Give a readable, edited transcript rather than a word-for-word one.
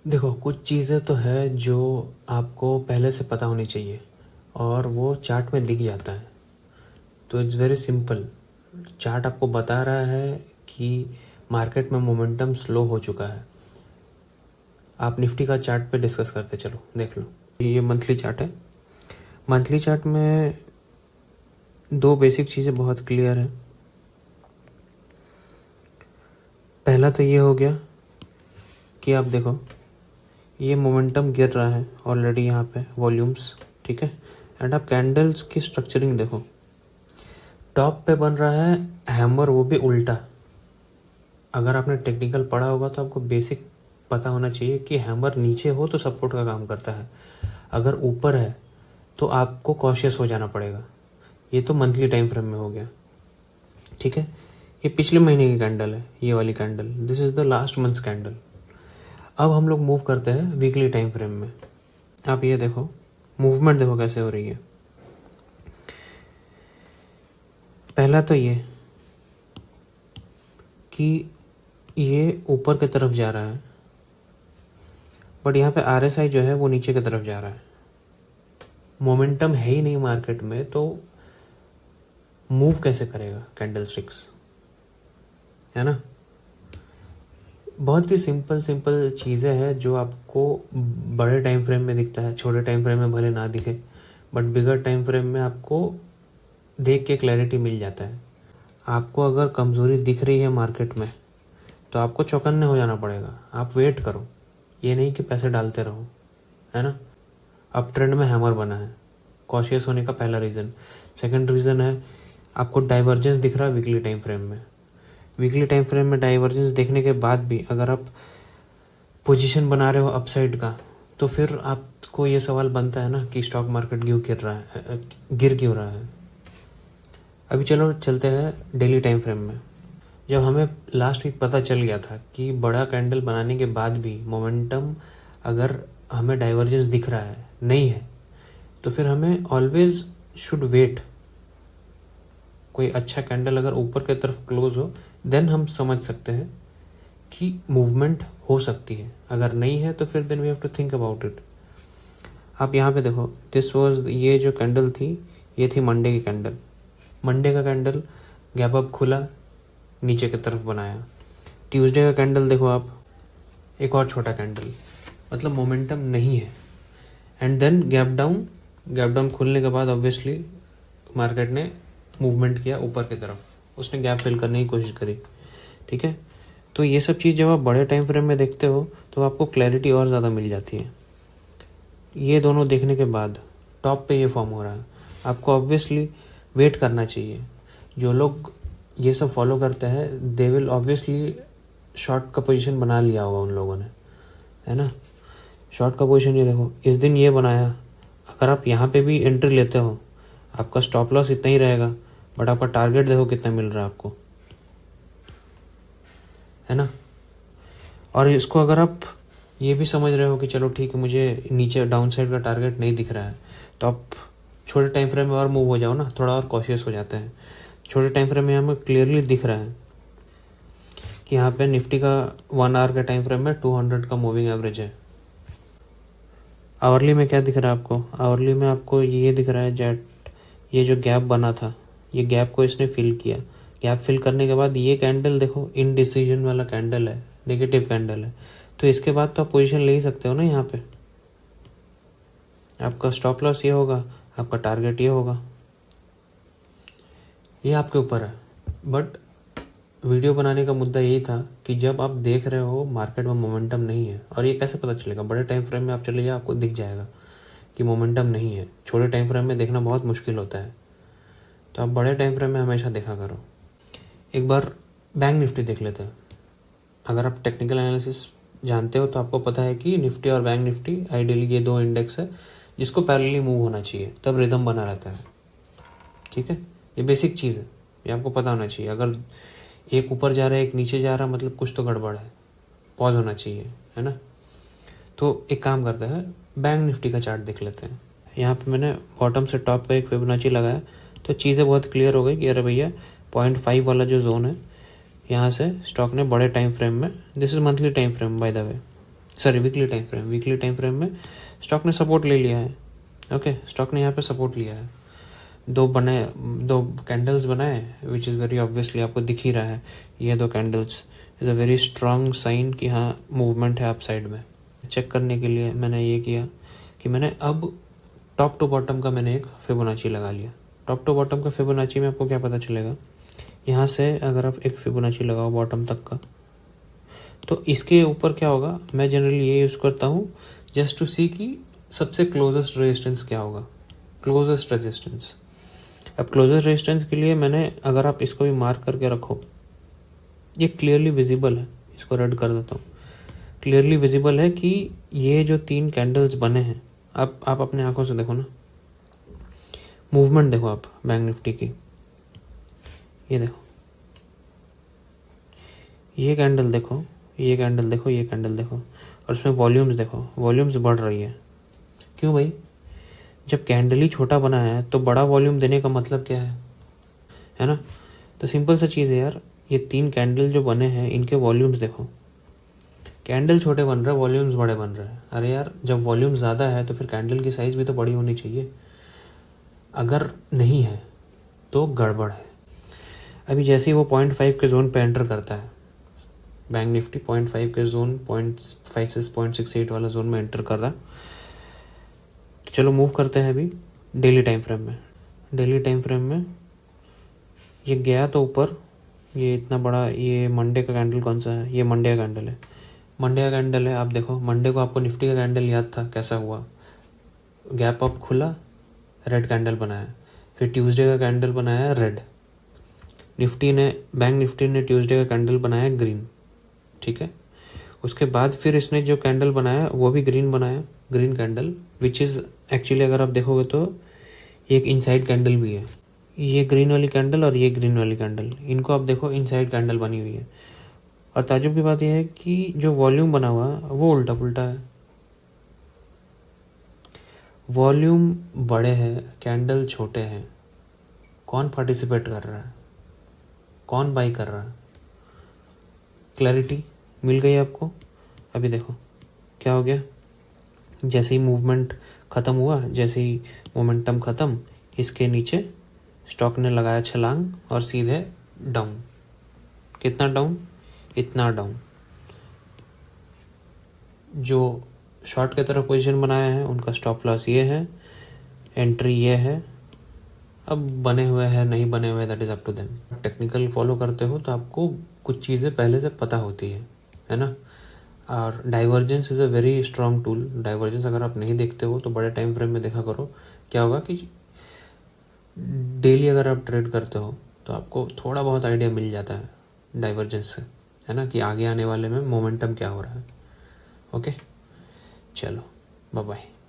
देखो, कुछ चीज़ें तो है जो आपको पहले से पता होनी चाहिए और वो चार्ट में दिख जाता है। तो इट्स वेरी सिंपल। चार्ट आपको बता रहा है कि मार्केट में मोमेंटम स्लो हो चुका है। आप निफ्टी का चार्ट पे डिस्कस करते चलो, देख लो। ये मंथली चार्ट है। मंथली चार्ट में दो बेसिक चीज़ें बहुत क्लियर हैं। पहला तो ये हो गया कि आप देखो, ये मोमेंटम गिर रहा है ऑलरेडी यहाँ पे वॉल्यूम्स, ठीक है। एंड आप कैंडल्स की स्ट्रक्चरिंग देखो, टॉप पे बन रहा है हैमर, वो भी उल्टा। अगर आपने टेक्निकल पढ़ा होगा तो आपको बेसिक पता होना चाहिए कि हैमर नीचे हो तो सपोर्ट का काम करता है, अगर ऊपर है तो आपको कॉशियस हो जाना पड़ेगा। ये तो मंथली टाइम फ्रेम में हो गया, ठीक है। ये पिछले महीने की कैंडल है, ये वाली candle, this is the last months candle. अब हम लोग मूव करते हैं वीकली टाइम फ्रेम में। आप ये देखो, मूवमेंट देखो कैसे हो रही है। पहला तो ये कि ये ऊपर की तरफ जा रहा है, बट यहाँ पे RSI जो है वो नीचे की तरफ जा रहा है। मोमेंटम है ही नहीं मार्केट में, तो मूव कैसे करेगा कैंडल स्टिक्स, है ना। बहुत ही सिंपल सिंपल चीज़ें हैं जो आपको बड़े टाइम फ्रेम में दिखता है, छोटे टाइम फ्रेम में भले ना दिखे, बट बिगर टाइम फ्रेम में आपको देख के क्लैरिटी मिल जाता है। आपको अगर कमज़ोरी दिख रही है मार्केट में तो आपको चौकन्ने हो जाना पड़ेगा। आप वेट करो, ये नहीं कि पैसे डालते रहो, है ना। अप ट्रेंड में हैमर बना है, कॉशियस होने का पहला रीज़न। सेकंड रीज़न है, आपको डाइवर्जेंस दिख रहा है वीकली टाइम फ्रेम में। वीकली टाइम फ्रेम में डाइवर्जेंस देखने के बाद भी अगर आप पोजीशन बना रहे हो अपसाइड का, तो फिर आपको ये सवाल बनता है ना कि स्टॉक मार्केट गिर क्यों रहा है। अभी चलो चलते हैं डेली टाइम फ्रेम में। जब हमें लास्ट वीक पता चल गया था कि बड़ा कैंडल बनाने के बाद भी मोमेंटम, अगर हमें डाइवर्जेंस दिख रहा है नहीं है, तो फिर हमें ऑलवेज शुड वेट। कोई अच्छा कैंडल अगर ऊपर की तरफ क्लोज हो, देन हम समझ सकते हैं कि मूवमेंट हो सकती है। अगर नहीं है तो फिर then we have to think about it. आप यहाँ पे देखो, दिस वाज, ये जो कैंडल थी ये थी मंडे की कैंडल। मंडे का कैंडल गैप अप खुला, नीचे की तरफ बनाया। ट्यूसडे का कैंडल देखो आप, एक और छोटा कैंडल, मतलब मोमेंटम नहीं है। एंड देन गैप डाउन खुलने के बाद ऑब्वियसली मार्केट ने मूवमेंट किया ऊपर की तरफ, उसने गैप फिल करने की कोशिश करी, ठीक है। तो ये सब चीज़ जब आप बड़े टाइम फ्रेम में देखते हो तो आपको क्लैरिटी और ज़्यादा मिल जाती है। ये दोनों देखने के बाद टॉप पे ये फॉर्म हो रहा है, आपको ऑब्वियसली वेट करना चाहिए। जो लोग ये सब फॉलो करते हैं दे विल ऑब्वियसली शॉर्ट का पोजीशन बना लिया होगा उन लोगों ने, है ना। शॉर्ट का पोजीशन ये देखो, इस दिन ये बनाया, अगर आप यहाँ पे भी एंट्री लेते हो आपका स्टॉप लॉस इतना ही रहेगा, बट आपका टारगेट देखो कितना मिल रहा है आपको, है ना। और इसको अगर आप ये भी समझ रहे हो कि चलो ठीक है, मुझे नीचे डाउन साइड का टारगेट नहीं दिख रहा है, तो आप छोटे टाइम फ्रेम में और मूव हो जाओ ना, थोड़ा और कॉशियस हो जाते हैं। छोटे टाइम फ्रेम में हमें क्लियरली दिख रहा है कि यहाँ पे निफ्टी का 1 आवर के टाइम फ्रेम में 200 का मूविंग एवरेज है। आवरली में क्या दिख रहा है आपको, आवरली में आपको ये दिख रहा है जेट, ये जो गैप बना था, ये गैप को इसने फिल किया। गैप फिल करने के बाद ये कैंडल देखो इनडिसीजन वाला कैंडल है, नेगेटिव कैंडल है, तो इसके बाद तो आप पोजीशन ले ही सकते हो ना। यहाँ पे आपका स्टॉप लॉस ये होगा, आपका टारगेट ये होगा, ये आपके ऊपर है। बट वीडियो बनाने का मुद्दा यही था कि जब आप देख रहे हो मार्केट में मोमेंटम नहीं है, और ये कैसे पता चलेगा, बड़े टाइम फ्रेम में आप चले जाओ आपको दिख जाएगा कि मोमेंटम नहीं है। छोटे टाइम फ्रेम में देखना बहुत मुश्किल होता है, तो आप बड़े टाइम फ्रेम में हमेशा देखा करो। एक बार बैंक निफ्टी देख लेते हैं। अगर आप टेक्निकल एनालिसिस जानते हो तो आपको पता है कि निफ्टी और बैंक निफ्टी आइडियली ये दो इंडेक्स है जिसको पैरेलली मूव होना चाहिए, तब रिदम बना रहता है, ठीक है। ये बेसिक चीज़ है, ये आपको पता होना चाहिए। अगर एक ऊपर जा रहा है एक नीचे जा रहा है, मतलब कुछ तो गड़बड़ है, पॉज होना चाहिए, है ना। तो एक काम करते हैं, बैंक निफ्टी का चार्ट देख लेते हैं। यहाँ पे मैंने बॉटम से टॉप पे एक फिबोनाची लगाया, तो चीज़ें बहुत क्लियर हो गई कि अरे भैया 0.5 वाला जो जोन है, यहाँ से स्टॉक ने बड़े टाइम फ्रेम में, this is monthly time frame by the way, sorry weekly time frame में स्टॉक ने सपोर्ट ले लिया है। ओके, स्टॉक ने यहाँ पे सपोर्ट लिया है, दो कैंडल्स बनाए, विच इज़ वेरी ऑब्वियसली आपको दिख ही रहा है। ये दो candles is a very strong sign कि हाँ मूवमेंट है अप साइड में। चेक करने के लिए मैंने ये किया कि मैंने अब टॉप टू बॉटम का मैंने एक फिबोनाची लगा लिया। टॉप टू बॉटम का फिबोनाची में आपको क्या पता चलेगा, यहाँ से अगर आप एक फिबोनाची लगाओ बॉटम तक का, तो इसके ऊपर क्या होगा, मैं जनरली ये यूज़ करता हूँ जस्ट टू सी कि सबसे क्लोजेस्ट रेजिस्टेंस क्या होगा, क्लोजेस्ट रेजिस्टेंस। अब क्लोजेस्ट रेजिस्टेंस के लिए मैंने, अगर आप इसको भी मार्क करके रखो, ये क्लियरली विजिबल है, इसको रेड कर देता हूँ, क्लियरली विजिबल है कि ये जो 3 कैंडल्स बने हैं, आप अपने आंखों से देखो ना, मूवमेंट देखो आप बैंक निफ्टी की, ये देखो, ये कैंडल देखो, ये कैंडल देखो, ये कैंडल देखो, और उसमें वॉल्यूम्स देखो, वॉल्यूम्स बढ़ रही है। क्यों भाई, जब कैंडल ही छोटा बना है तो बड़ा वॉल्यूम देने का मतलब क्या है ना। तो सिंपल सा चीज़ है यार, ये 3 कैंडल जो बने हैं इनके वॉल्यूम्स देखो, कैंडल छोटे बन रहे हैं, वॉल्यूम्स बड़े बन रहे हैं। अरे यार, जब वॉल्यूम ज़्यादा है तो फिर कैंडल की साइज़ भी तो बड़ी होनी चाहिए, अगर नहीं है तो गड़बड़ है। अभी जैसे ही वो 0.5 के जोन पे एंटर करता है, बैंक निफ्टी 0.5 के जोन 0.5 से 0.68 वाला जोन में एंटर कर रहा है, तो चलो मूव करते हैं अभी डेली टाइम फ्रेम में। डेली टाइम फ्रेम में ये गया तो ऊपर, ये इतना बड़ा, ये मंडे का कैंडल कौन सा है, ये मंडे का कैंडल है, मंडे का कैंडल है। आप देखो मंडे को आपको निफ्टी का कैंडल याद था कैसा हुआ, गैप अप खुला, रेड कैंडल बनाया, फिर ट्यूसडे का कैंडल बनाया रेड, बैंक निफ्टी ने ट्यूसडे का कैंडल बनाया ग्रीन, ठीक है। उसके बाद फिर इसने जो कैंडल बनाया वो भी ग्रीन बनाया, green candle, which is actually अगर आप देखोगे तो एक इनसाइड कैंडल भी है, ये ग्रीन वाली कैंडल और ये ग्रीन वाली कैंडल, इनको आप देखो इनसाइड कैंडल बनी हुई है। और ताज्जुब की बात यह है कि जो वॉल्यूम बना हुआ है वो उल्टा पुल्टा है, वॉल्यूम बड़े हैं, कैंडल छोटे हैं, कौन पार्टिसिपेट कर रहा है, कौन बाई कर रहा है। क्लैरिटी मिल गई आपको। अभी देखो क्या हो गया, जैसे ही मूवमेंट ख़त्म हुआ, जैसे ही मोमेंटम ख़त्म, इसके नीचे स्टॉक ने लगाया छलांग और सीधे डाउन। कितना डाउन, इतना डाउन। जो शॉर्ट की तरफ पोजीशन बनाया है उनका स्टॉप लॉस ये है, एंट्री ये है। अब बने हुए हैं नहीं बने हुए, that is up to them. Technical follow करते हो तो आपको कुछ चीज़ें पहले से पता होती है ना। और divergence is a very strong tool. Divergence अगर आप नहीं देखते हो तो बड़े टाइम फ्रेम में देखा करो। क्या होगा कि डेली अगर आप ट्रेड करते हो तो आपको थोड़ा बहुत आइडिया मिल जाता है डाइवर्जेंस से, है ना, कि आगे आने वाले में मोमेंटम क्या हो रहा है। ओके, चलो बाय बाय।